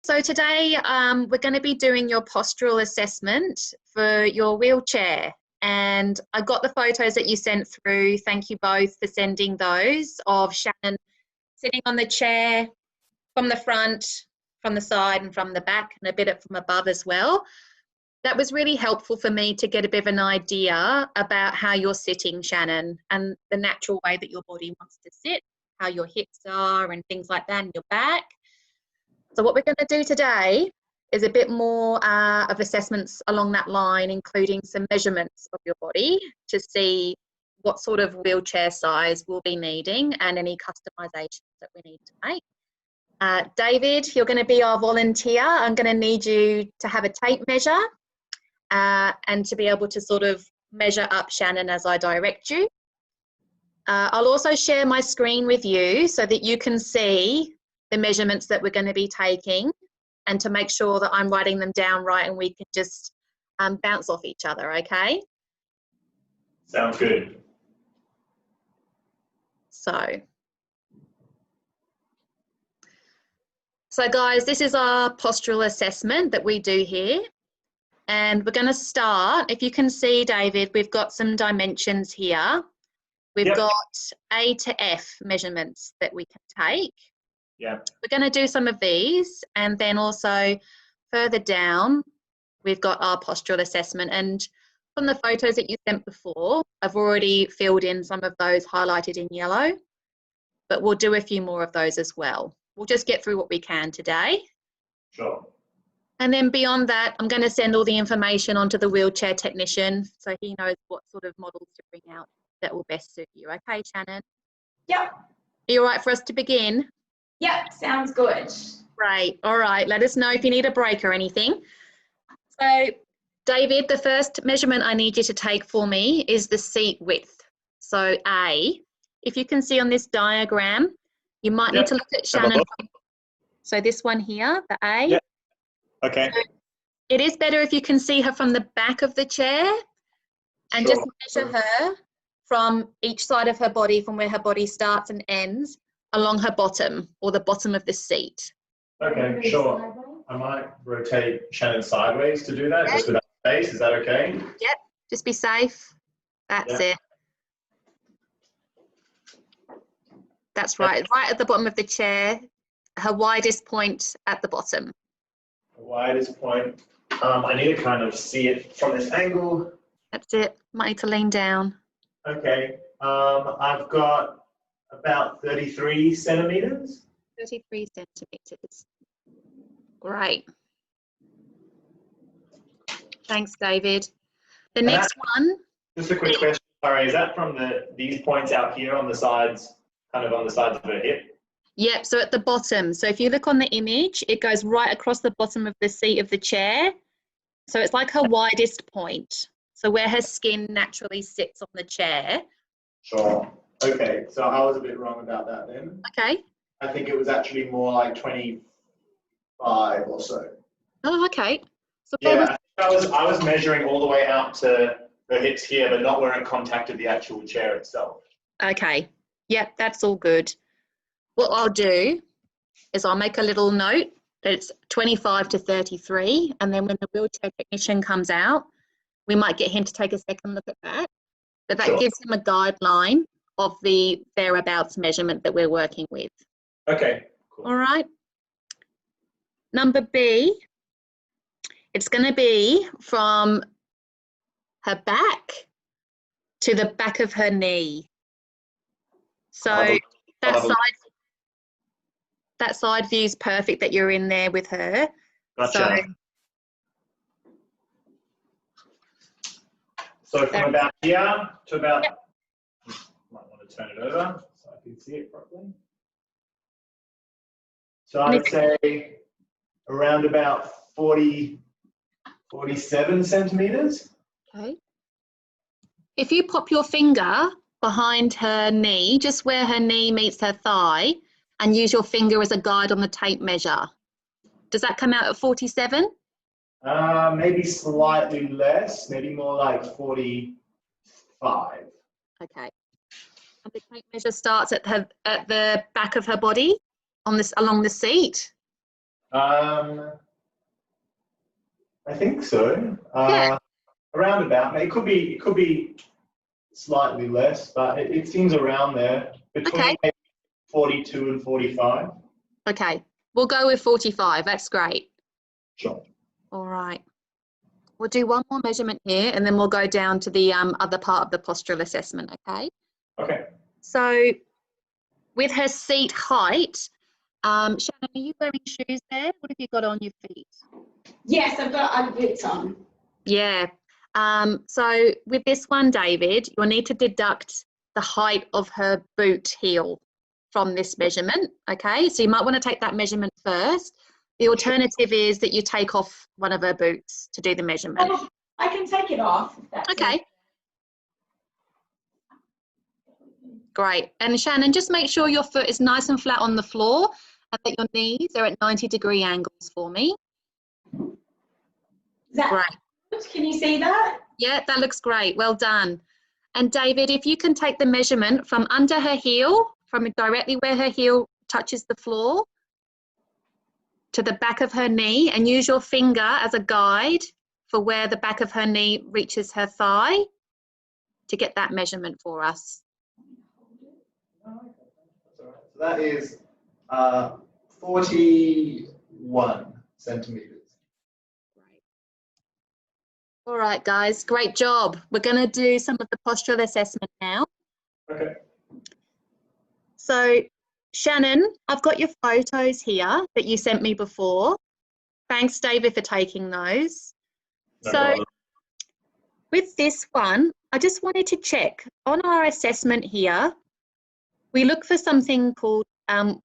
So today we're going to be doing your postural assessment for your wheelchair. And I got the photos that you sent through. Thank you both for sending those of Shannon sitting on the chair from the front, from the side and from the back, and a bit from above as well. That was really helpful for me to get a bit of an idea about how you're sitting, Shannon, and the natural way that your body wants to sit, how your hips are and things like that, and your back. So what we're going to do today is a bit more of assessments along that line, including some measurements of your body to see what sort of wheelchair size we'll be needing and any customisations that we need to make. David, you're going to be our volunteer. I'm going to need you to have a tape measure and to be able to sort of measure up Shannon as I direct you. I'll also share my screen with you so that you can see the measurements that we're going to be taking, and to make sure that I'm writing them down right and we can just bounce off each other, okay? Sounds good. So guys, this is our postural assessment that we do here. And we're going to start, if you can see, David, we've got some dimensions here. We've got A to F measurements that we can take. Yeah. We're going to do some of these, and then also further down, we've got our postural assessment. And from the photos that you sent before, I've already filled in some of those highlighted in yellow, but we'll do a few more of those as well. We'll just get through what we can today. Sure. And then beyond that, I'm going to send all the information onto the wheelchair technician so he knows what sort of models to bring out that will best suit you. Okay, Shannon? Yep. Are you all right for us to begin? Yep, sounds good. Great. All right. Let us know if you need a break or anything. So, David, the first measurement I need you to take for me is the seat width. So, A. If you can see on this diagram, you might need to look at Shannon. So this one here, the A. Yep. Okay. So it is better if you can see her from the back of the chair and just measure her from each side of her body, from where her body starts and ends, along her bottom or the bottom of the seat. Okay, sure. I might rotate Shannon sideways to do that, just without space. Is that okay? Yep, just be safe. That's it. That's right, right at the bottom of the chair, her widest point at the bottom. The widest point. I need to kind of see it from this angle. That's it, might need to lean down. Okay, I've got about 33 centimeters. 33 centimeters. Great. Thanks, David. The next one. Just a quick question. Sorry, is that from these points out here on the sides, kind of on the sides of her hip? Yep, so at the bottom. So if you look on the image, it goes right across the bottom of the seat of the chair. So it's like her widest point. So where her skin naturally sits on the chair. Sure. Okay, so I was a bit wrong about that then. Okay. I think it was actually more like 25 or so. Oh, okay. So yeah, I was measuring all the way out to her hips here, but not where it contacted the actual chair itself. Okay. Yep, that's all good. What I'll do is I'll make a little note that it's 25 to 33, and then when the wheelchair technician comes out, we might get him to take a second look at that. But that gives him a guideline of the thereabouts measurement that we're working with. Okay, cool. All right. Number B, it's going to be from her back to the back of her knee. So that side view is perfect that you're in there with her. Gotcha. So from about here to about, might want to turn it over so I can see it properly. So I'd say around about 47 centimeters. Okay. If you pop your finger behind her knee, just where her knee meets her thigh, and use your finger as a guide on the tape measure, does that come out at 47? Maybe slightly less, maybe more like 45. Okay. And the tape measure starts at the back of her body, along the seat. I think so. Yeah. Around about. It could be slightly less, but it seems around there between Okay. maybe 42 and 45. Okay. We'll go with 45. That's great. Sure. All right. We'll do one more measurement here and then we'll go down to the other part of the postural assessment, okay? Okay. So with her seat height, Shannon, are you wearing shoes there? What have you got on your feet? Yes, I've got Ugg boots on. Yeah. So with this one, David, you'll need to deduct the height of her boot heel from this measurement, okay? So you might want to take that measurement first. The alternative is that you take off one of her boots to do the measurement. Oh, I can take it off. If that's Okay. Great. And Shannon, just make sure your foot is nice and flat on the floor and that your knees are at 90-degree angles for me. Is that Great. good? Can you see that? Yeah, that looks great. Well done. And David, if you can take the measurement from under her heel, from directly where her heel touches the floor, to the back of her knee, and use your finger as a guide for where the back of her knee reaches her thigh to get that measurement for us. So that is 41 centimeters. Great. All right, guys, great job. We're going to do some of the postural assessment now. Okay. So, Shannon, I've got your photos here that you sent me before. Thanks, David, for taking those. No So, problem. with this one, I just wanted to check on our assessment here. We look for something called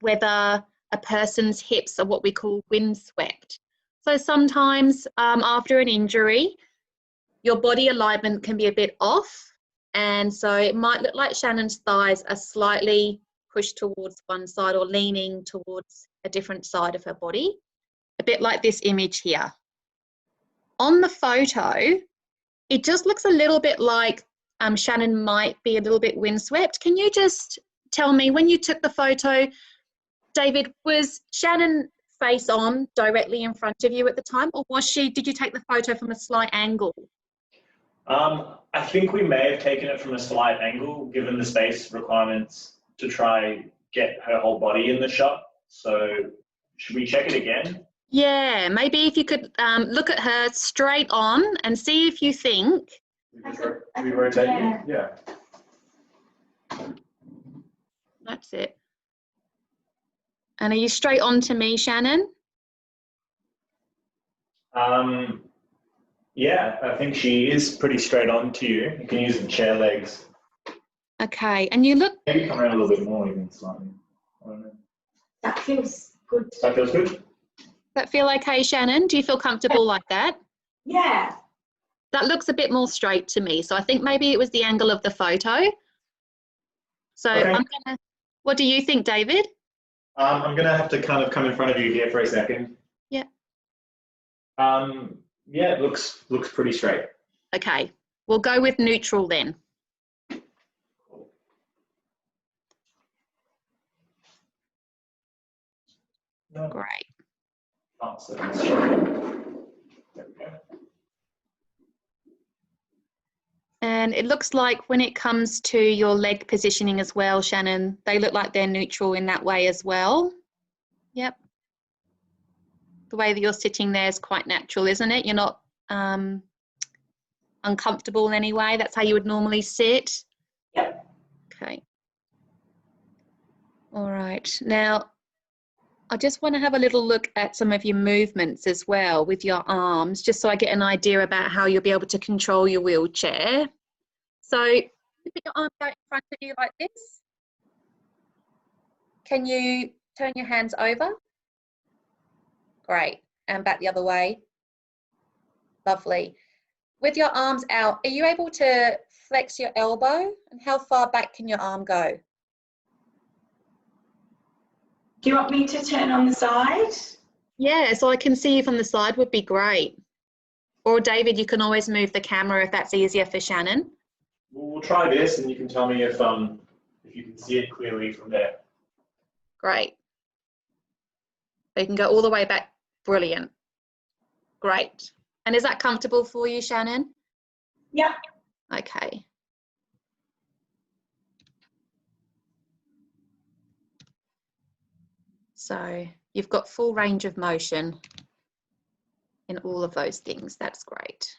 whether a person's hips are what we call windswept. So sometimes after an injury, your body alignment can be a bit off. And so it might look like Shannon's thighs are slightly pushed towards one side or leaning towards a different side of her body, a bit like this image here. On the photo, it just looks a little bit like Shannon might be a little bit windswept. Can you just tell me, when you took the photo, David, was Shannon face on directly in front of you at the time, or did you take the photo from a slight angle? I think we may have taken it from a slight angle, given the space requirements to try get her whole body in the shot. So should we check it again? Yeah, maybe if you could look at her straight on and see if you think. We rotate you? Yeah. That's it. And are you straight on to me, Shannon? Yeah, I think she is pretty straight on to you. You can use the chair legs. Okay, and you look. Maybe come around a little bit more, even slightly. I don't know. That feels good. That feels good? Does that feel okay, Shannon? Do you feel comfortable like that? Yeah. That looks a bit more straight to me. So I think maybe it was the angle of the photo. So Okay. What do you think, David? I'm going to have to kind of come in front of you here for a second. Yeah. Yeah, it looks pretty straight. Okay, we'll go with neutral then. No. Great. Oh, so it's straight. There we go. And it looks like when it comes to your leg positioning as well, Shannon, they look like they're neutral in that way as well. Yep. The way that you're sitting there is quite natural, isn't it? You're not uncomfortable in any way. That's how you would normally sit. Yep. Okay. All right. Now, I just want to have a little look at some of your movements as well with your arms, just so I get an idea about how you'll be able to control your wheelchair. So you put your arms out in front of you like this. Can you turn your hands over? Great. And back the other way. Lovely. With your arms out, are you able to flex your elbow? And how far back can your arm go? Do you want me to turn on the side? Yeah, so I can see you from the side would be great. Or David, you can always move the camera if that's easier for Shannon. We'll try this, and you can tell me if you can see it clearly from there. Great. So you can go all the way back Brilliant. Great. And is that comfortable for you, Shannon? Yeah. Okay. So you've got full range of motion in all of those things. That's great.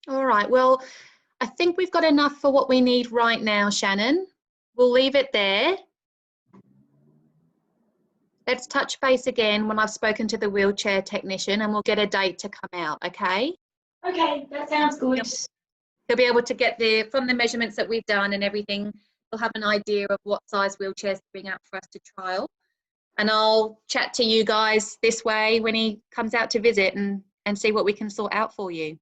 All right, well, I think we've got enough for what we need right now, Shannon. We'll leave it there. Let's touch base again when I've spoken to the wheelchair technician and we'll get a date to come out, okay? Okay, that sounds good. He'll be able to get from the measurements that we've done and everything, he'll have an idea of what size wheelchairs to bring out for us to trial. And I'll chat to you guys this way when he comes out to visit and see what we can sort out for you.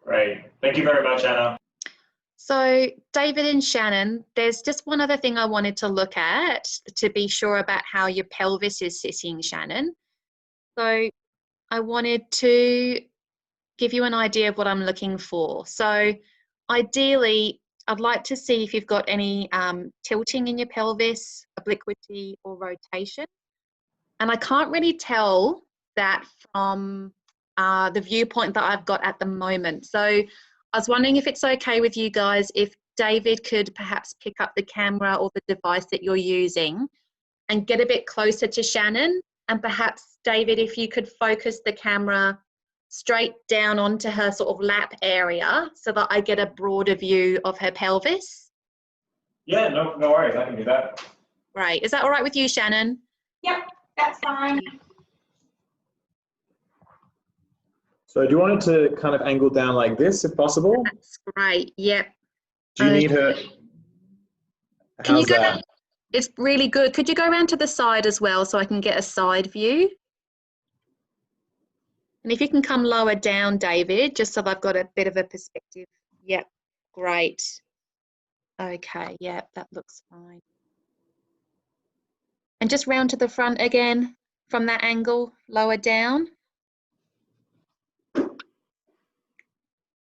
Great. Thank you very much, Anna. So David and Shannon, there's just one other thing I wanted to look at to be sure about how your pelvis is sitting, Shannon. So I wanted to give you an idea of what I'm looking for. So ideally, I'd like to see if you've got any tilting in your pelvis, obliquity or rotation. And I can't really tell that from the viewpoint that I've got at the moment. So I was wondering if it's okay with you guys if David could perhaps pick up the camera or the device that you're using and get a bit closer to Shannon. And perhaps, David, if you could focus the camera straight down onto her sort of lap area so that I get a broader view of her pelvis. Yeah, no worries. I can do that. Great. Is that all right with you, Shannon? Yep, that's fine. So do you want it to kind of angle down like this if possible? That's great. Yep. Do you need her? Can you How's go that? down? It's really good. Could you go around to the side as well so I can get a side view? And if you can come lower down, David, just so I've got a bit of a perspective. Yep, great. Okay, yep, that looks fine. And just round to the front again from that angle, lower down.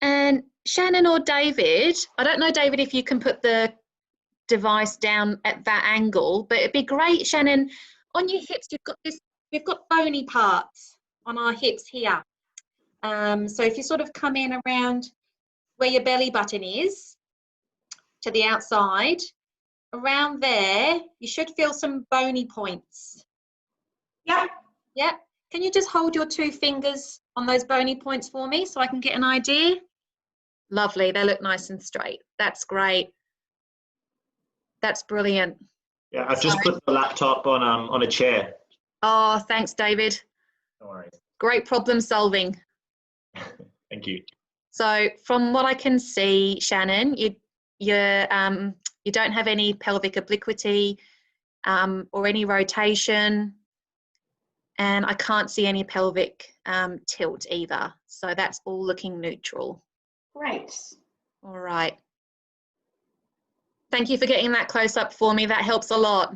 And Shannon or David, I don't know, David, if you can put the device down at that angle, but it'd be great, Shannon, on your hips, we've got bony parts on our hips here. So if you sort of come in around where your belly button is to the outside, around there, you should feel some bony points. Yep. Yep. Can you just hold your 2 fingers on those bony points for me so I can get an idea? Lovely. They look nice and straight. That's great. That's brilliant. Yeah, I've just put the laptop on a chair. Oh, thanks, David. No worries. Great problem solving. Thank you. So from what I can see, Shannon, you don't have any pelvic obliquity or any rotation, and I can't see any pelvic tilt either. So that's all looking neutral. Great. All right. Thank you for getting that close up for me. That helps a lot.